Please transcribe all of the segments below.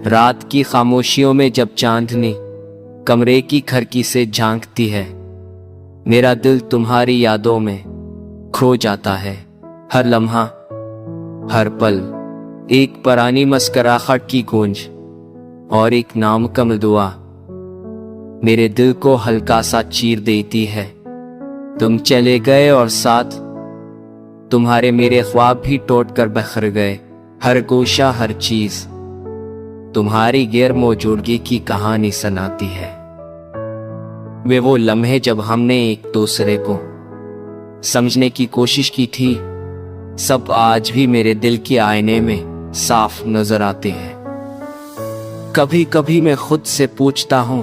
रात की खामोशियों में जब चांदनी कमरे की खिड़की से झांकती है, मेरा दिल तुम्हारी यादों में खो जाता है। हर लम्हा, हर पल एक पुरानी मुस्कुराहट की गूंज और एक नामुकम्मल दुआ मेरे दिल को हल्का सा चीर देती है। तुम चले गए और साथ तुम्हारे मेरे ख्वाब भी टूट कर बिखर गए। हर गोशा, हर चीज तुम्हारी गैर मौजूदगी की कहानी सुनाती है। वे वो लम्हे जब हमने एक दूसरे को समझने की कोशिश की थी, सब आज भी मेरे दिल के आईने में साफ नजर आते हैं। कभी कभी मैं खुद से पूछता हूं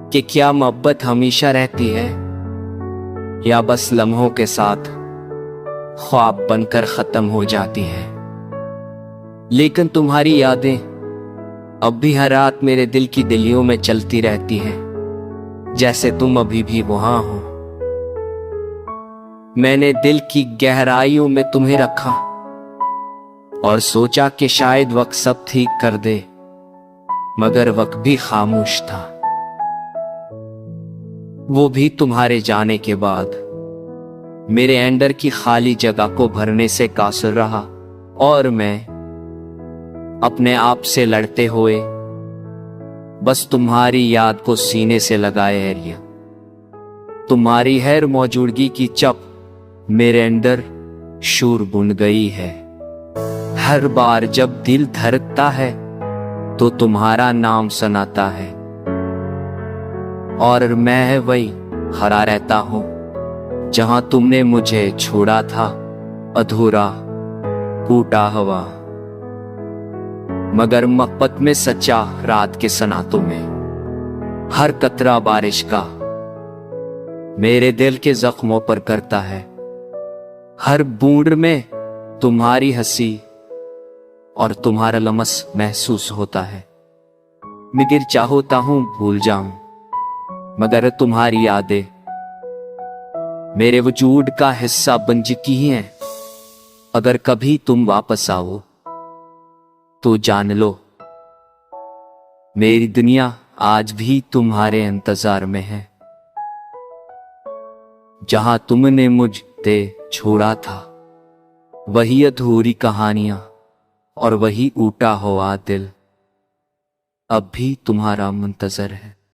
कि क्या मोहब्बत हमेशा रहती है या बस लम्हों के साथ ख्वाब बनकर खत्म हो जाती है। लेकिन तुम्हारी यादें अब भी हर रात मेरे दिल की दिलियों में चलती रहती हैं, जैसे तुम अभी भी वहां हो। मैंने दिल की गहराइयों में तुम्हें रखा और सोचा कि शायद वक्त सब ठीक कर दे, मगर वक्त भी खामोश था। वो भी तुम्हारे जाने के बाद मेरे अंदर की खाली जगह को भरने से कासिर रहा, और मैं अपने आप से लड़ते हुए बस तुम्हारी याद को सीने से लगाए एरिया। तुम्हारी हर मौजूदगी की चप मेरे अंदर शूर बुन गई है। हर बार जब दिल धड़कता है तो तुम्हारा नाम सुनाता है, और मैं वही खड़ा रहता हूं जहां तुमने मुझे छोड़ा था, अधूरा, टूटा हुआ, मगर मोहब्बत में सच्चा। रात के सनातों में हर कतरा बारिश का मेरे दिल के जख्मों पर करता है। हर बूंद में तुम्हारी हंसी और तुम्हारा लमस महसूस होता है। मगर चाहता हूं भूल जाऊं, मगर तुम्हारी यादें मेरे वजूद का हिस्सा बन चुकी हैं। अगर कभी तुम वापस आओ तो जान लो मेरी दुनिया आज भी तुम्हारे इंतजार में है। जहां तुमने मुझे छोड़ा था, वही अधूरी कहानियां और वही टूटा हुआ दिल अब भी तुम्हारा मुंतजर है।